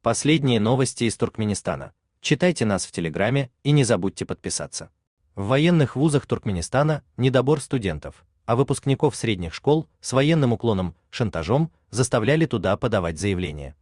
Последние новости из Туркменистана. Читайте нас в Телеграме и не забудьте подписаться. В военных вузах Туркменистана недобор студентов, а выпускников средних школ с военным уклоном, шантажом заставляли туда подавать заявления.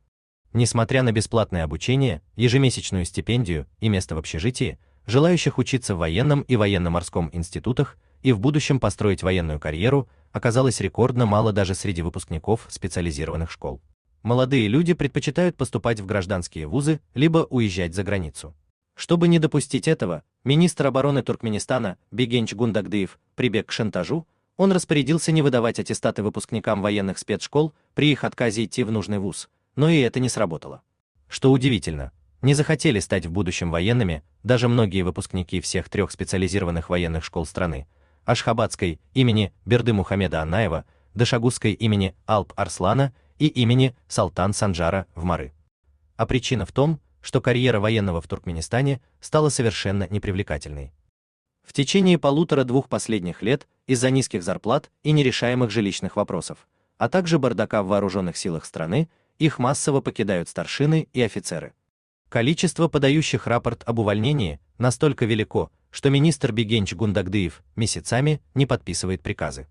Несмотря на бесплатное обучение, ежемесячную стипендию и место в общежитии, желающих учиться в военном и военно-морском институтах и в будущем построить военную карьеру оказалось рекордно мало даже среди выпускников специализированных школ. Молодые люди предпочитают поступать в гражданские вузы либо уезжать за границу. Чтобы не допустить этого, министр обороны Туркменистана Бигенч Гундагдыев прибег к шантажу. Он распорядился не выдавать аттестаты выпускникам военных спецшкол при их отказе идти в нужный вуз, но и это не сработало. Что удивительно, не захотели стать в будущем военными даже многие выпускники всех 3 специализированных военных школ страны: Ашхабадской имени Берды Мухаммеда Аннаева, Дашагузской имени Алп Арслана и имени Салтан Санджара в Мары. А причина в том, что карьера военного в Туркменистане стала совершенно непривлекательной. В течение 1,5-2 последних лет из-за низких зарплат и нерешаемых жилищных вопросов, а также бардака в вооруженных силах страны, их массово покидают старшины и офицеры. Количество подающих рапорт об увольнении настолько велико, что министр Бигенч Гундагдыев месяцами не подписывает приказы.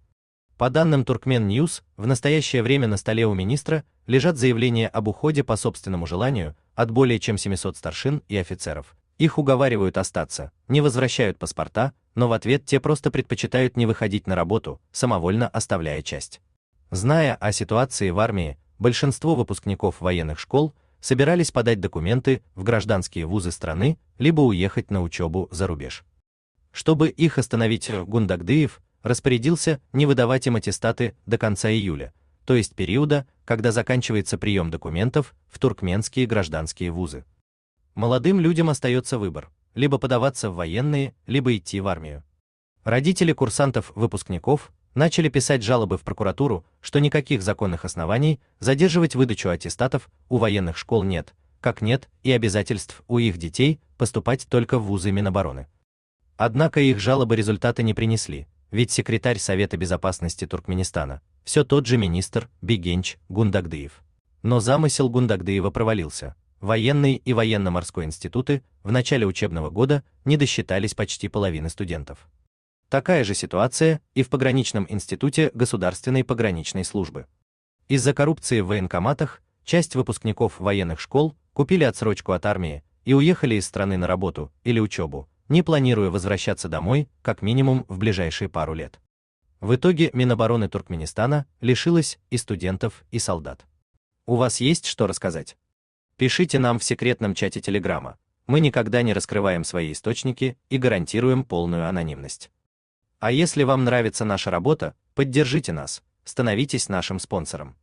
По данным Туркмен Ньюс, в настоящее время на столе у министра лежат заявления об уходе по собственному желанию от более чем 700 старшин и офицеров. Их уговаривают остаться, не возвращают паспорта, но в ответ те просто предпочитают не выходить на работу, самовольно оставляя часть. Зная о ситуации в армии, большинство выпускников военных школ собирались подать документы в гражданские вузы страны, либо уехать на учебу за рубеж. Чтобы их остановить, Гундагдыев распорядился не выдавать им аттестаты до конца июля, то есть периода, когда заканчивается прием документов в туркменские гражданские вузы. Молодым людям остается выбор: либо подаваться в военные, либо идти в армию. Родители курсантов-выпускников начали писать жалобы в прокуратуру, что никаких законных оснований задерживать выдачу аттестатов у военных школ нет, как нет и обязательств у их детей поступать только в вузы Минобороны. Однако их жалобы результата не принесли, ведь секретарь Совета безопасности Туркменистана все тот же министр Бигенч Гундагдыев. Но замысел Гундагдыева провалился. Военные и военно-морской институты в начале учебного года не досчитались почти половины студентов. Такая же ситуация и в пограничном институте Государственной пограничной службы. Из-за коррупции в военкоматах часть выпускников военных школ купили отсрочку от армии и уехали из страны на работу или учебу, не планируя возвращаться домой как минимум в ближайшие пару лет. В итоге Минобороны Туркменистана лишилась и студентов, и солдат. У вас есть что рассказать? Пишите нам в секретном чате Телеграма. Мы никогда не раскрываем свои источники и гарантируем полную анонимность. А если вам нравится наша работа, поддержите нас, становитесь нашим спонсором.